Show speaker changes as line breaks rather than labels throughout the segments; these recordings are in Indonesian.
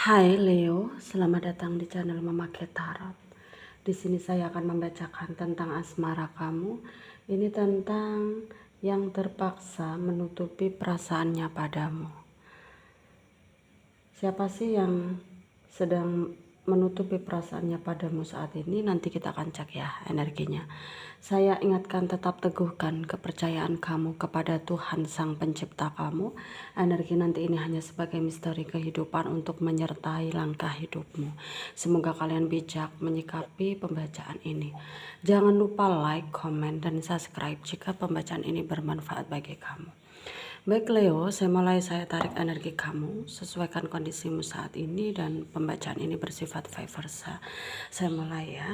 Hai Leo, selamat datang di channel Memakai Tarot. Di sini saya akan membacakan tentang asmara kamu. Ini tentang yang terpaksa menutupi perasaannya padamu. Siapa sih yang sedang menutupi perasaannya padamu saat ini? Nanti kita akan cek ya energinya. Saya ingatkan, tetap teguhkan kepercayaan kamu kepada Tuhan Sang Pencipta kamu. Energi nanti ini hanya sebagai misteri kehidupan untuk menyertai langkah hidupmu. Semoga kalian bijak menyikapi pembacaan ini. Jangan lupa like, comment, dan subscribe jika pembacaan ini bermanfaat bagi kamu. Baik Leo, saya tarik energi kamu, sesuaikan kondisimu saat ini, dan pembacaan ini bersifat vice versa. Saya mulai ya.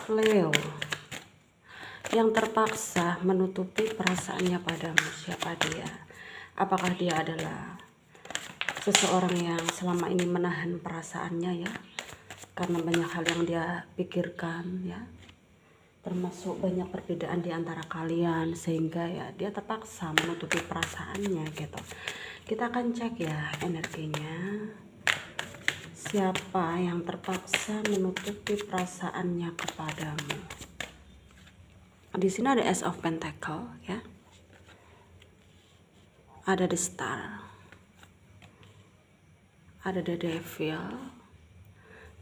Leo, yang terpaksa menutupi perasaannya padamu, siapa dia? Apakah dia adalah seseorang yang selama ini menahan perasaannya ya? Karena banyak hal yang dia pikirkan ya, termasuk banyak perbedaan di antara kalian, sehingga ya dia terpaksa menutupi perasaannya gitu. Kita akan cek ya energinya. Siapa yang terpaksa menutupi perasaannya kepadamu? Di sini ada Ace of Pentacle ya. Ada The Star. Ada The Devil.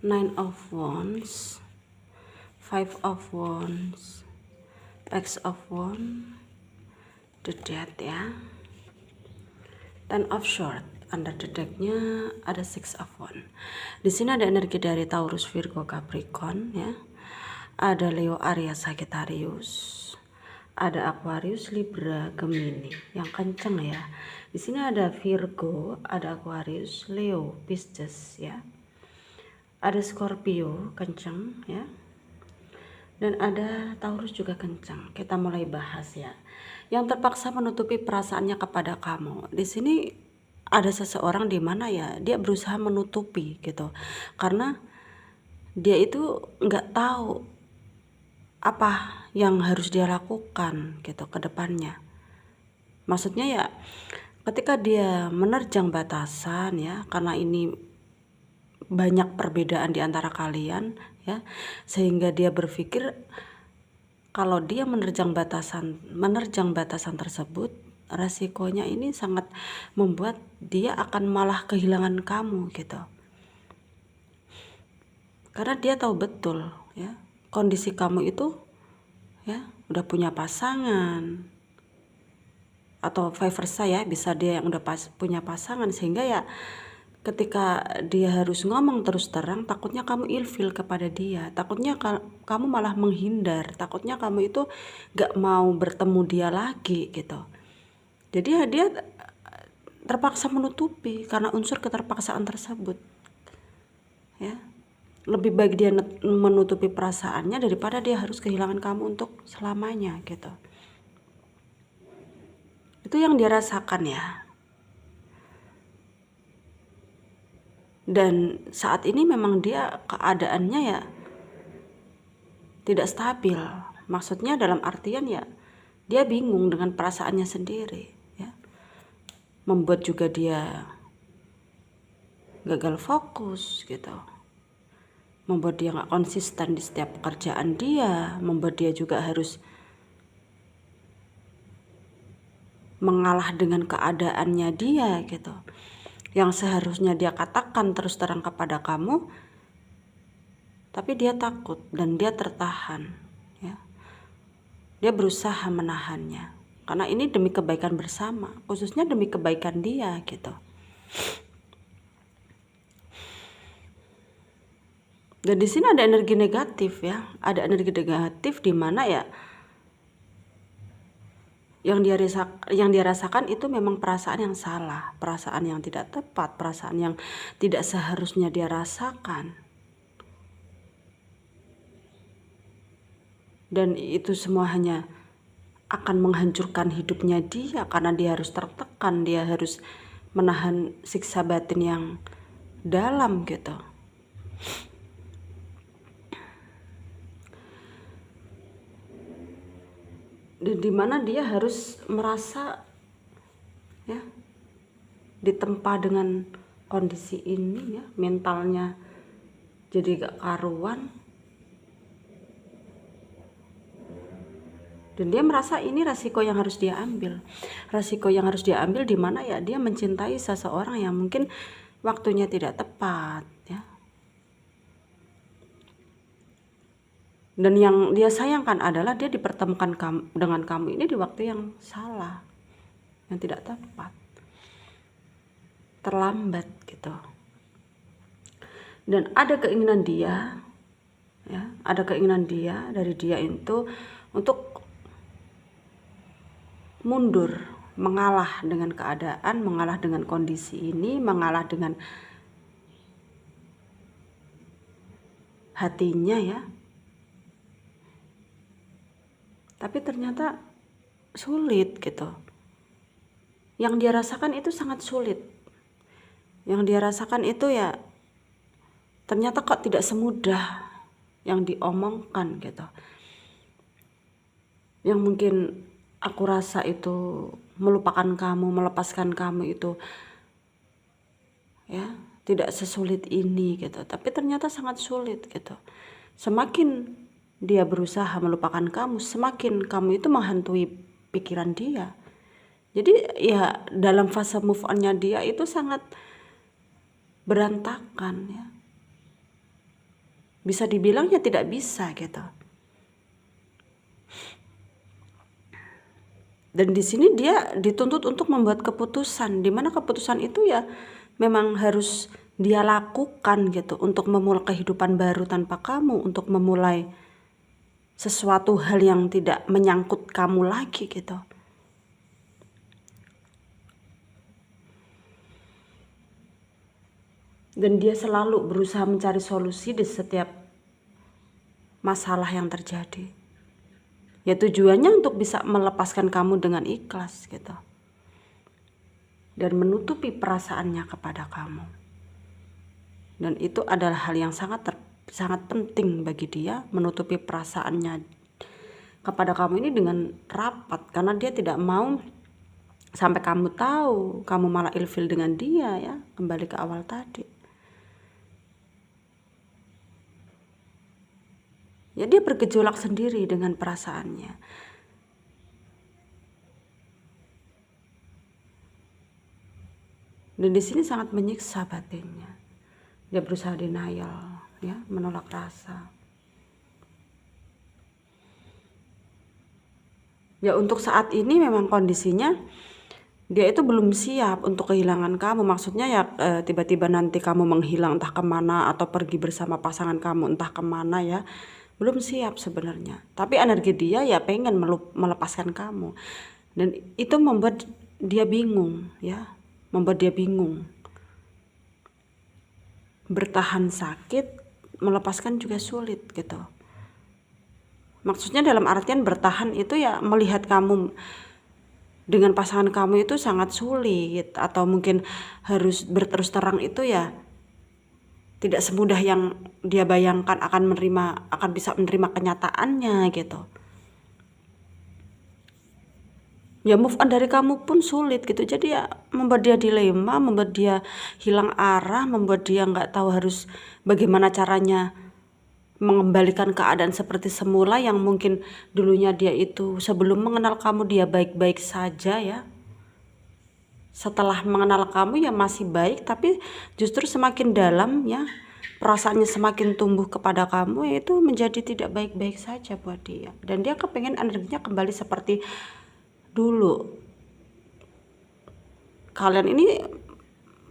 Nine of Wands. Five of Wands. Page of Wands. The Death ya. Ten of Swords. Under the decknya ada Six of Wands. Di sini ada energi dari Taurus, Virgo, Capricorn ya. Ada Leo, Aries, Sagittarius. Ada Aquarius, Libra, Gemini yang kenceng ya. Di sini ada Virgo, ada Aquarius, Leo, Pisces ya. Ada Scorpio kenceng ya. Dan ada Taurus juga kencang. Kita mulai bahas ya. Yang terpaksa menutupi perasaannya kepada kamu. Di sini ada seseorang di mana ya dia berusaha menutupi gitu. Karena dia itu nggak tahu apa yang harus dia lakukan gitu ke depannya. Maksudnya ya ketika dia menerjang batasan ya, karena ini banyak perbedaan di antara kalian ya, sehingga dia berpikir kalau dia menerjang batasan tersebut, resikonya ini sangat membuat dia akan malah kehilangan kamu gitu. Karena dia tahu betul ya kondisi kamu itu ya udah punya pasangan, atau vice versa ya, bisa dia yang udah punya pasangan, sehingga ya ketika dia harus ngomong terus terang, takutnya kamu ilfil kepada dia, takutnya kamu malah menghindar, takutnya kamu itu gak mau bertemu dia lagi gitu. Jadi ya dia terpaksa menutupi karena unsur keterpaksaan tersebut ya. Lebih baik dia menutupi perasaannya daripada dia harus kehilangan kamu untuk selamanya gitu. Itu yang dia rasakan ya. Dan saat ini memang dia keadaannya ya tidak stabil. Maksudnya dalam artian ya dia bingung dengan perasaannya sendiri ya. Membuat juga dia gagal fokus gitu. Membuat dia gak konsisten di setiap pekerjaan dia. Membuat dia juga harus mengalah dengan keadaannya dia gitu. Yang seharusnya dia katakan terus terang kepada kamu, tapi dia takut dan dia tertahan ya. Dia berusaha menahannya karena ini demi kebaikan bersama, khususnya demi kebaikan dia gitu. Dan di sini ada energi negatif ya, ada energi negatif di mana ya yang dia rasakan itu memang perasaan yang salah, perasaan yang tidak tepat, perasaan yang tidak seharusnya dia rasakan. Dan itu semua hanya akan menghancurkan hidupnya dia, karena dia harus tertekan, dia harus menahan siksa batin yang dalam gitu. Dan dimana dia harus merasa ya ditempa dengan kondisi ini ya, mentalnya jadi gak karuan, dan dia merasa ini resiko yang harus dia ambil. Resiko yang harus dia ambil di mana ya, dia mencintai seseorang yang mungkin waktunya tidak tepat ya. Dan yang dia sayangkan adalah dia dipertemukan dengan kamu ini di waktu yang salah, yang tidak tepat, terlambat gitu. Dan ada keinginan dia ya, ada keinginan dia dari dia itu untuk mundur, mengalah dengan keadaan, mengalah dengan kondisi ini, mengalah dengan hatinya ya. Tapi ternyata sulit gitu. Yang dia rasakan itu sangat sulit. Yang dia rasakan itu ya ternyata kok tidak semudah yang diomongkan gitu. Yang mungkin aku rasa itu melupakan kamu, melepaskan kamu itu ya tidak sesulit ini gitu. Tapi ternyata sangat sulit gitu. Semakin dia berusaha melupakan kamu, semakin kamu itu menghantui pikiran dia. Jadi ya dalam fase move on-nya dia itu sangat berantakan ya. Bisa dibilang ya tidak bisa gitu. Dan di sini dia dituntut untuk membuat keputusan, di mana keputusan itu ya memang harus dia lakukan gitu untuk memulai kehidupan baru tanpa kamu, untuk memulai sesuatu hal yang tidak menyangkut kamu lagi gitu. Dan dia selalu berusaha mencari solusi di setiap masalah yang terjadi. Ya tujuannya untuk bisa melepaskan kamu dengan ikhlas gitu. Dan menutupi perasaannya kepada kamu. Dan itu adalah hal yang sangat penting bagi dia, menutupi perasaannya kepada kamu ini dengan rapat. Karena dia tidak mau sampai kamu tahu, kamu malah ilfil dengan dia ya. Kembali ke awal tadi. Ya dia bergejolak sendiri dengan perasaannya. Dan di sini sangat menyiksa batinnya. Dia berusaha denial, ya, menolak rasa. Ya untuk saat ini memang kondisinya dia itu belum siap untuk kehilangan kamu. Maksudnya ya tiba-tiba nanti kamu menghilang entah kemana atau pergi bersama pasangan kamu entah kemana ya. Belum siap sebenarnya. Tapi energi dia ya pengen melepaskan kamu. Dan itu membuat dia bingung ya. Membuat dia bingung. Bertahan sakit, melepaskan juga sulit gitu. Maksudnya dalam artian bertahan itu ya melihat kamu dengan pasangan kamu itu sangat sulit. Atau mungkin harus berterus terang itu ya tidak semudah yang dia bayangkan, akan bisa menerima kenyataannya gitu. Ya move on dari kamu pun sulit gitu. Jadi ya membuat dia dilema, membuat dia hilang arah, membuat dia nggak tahu harus bagaimana caranya mengembalikan keadaan seperti semula yang mungkin dulunya dia itu sebelum mengenal kamu dia baik-baik saja ya. Setelah mengenal kamu ya masih baik, tapi justru semakin dalam ya perasaannya semakin tumbuh kepada kamu, itu menjadi tidak baik-baik saja buat dia. Dan dia kepengen energinya kembali seperti dulu. Kalian ini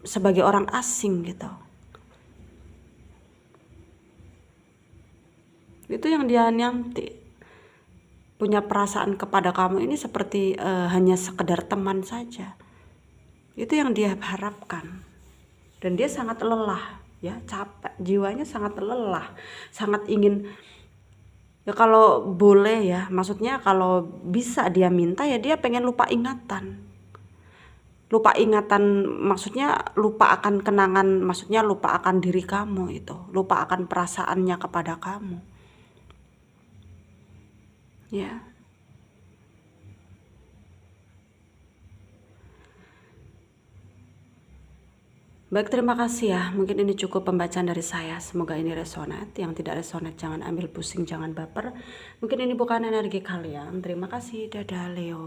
sebagai orang asing gitu. Itu yang dia nanti punya perasaan kepada kamu ini seperti hanya sekedar teman saja. Itu yang dia harapkan. Dan dia sangat lelah ya, capek, jiwanya sangat lelah, sangat ingin ya kalau boleh ya, maksudnya kalau bisa dia minta ya dia pengen lupa ingatan. Lupa ingatan maksudnya lupa akan kenangan, maksudnya lupa akan diri kamu itu, lupa akan perasaannya kepada kamu. Ya. Baik, terima kasih ya. Mungkin ini cukup pembacaan dari saya. Semoga ini resonate. Yang tidak resonate jangan ambil pusing, jangan baper. Mungkin ini bukan energi kalian. Terima kasih. Dadah Leo.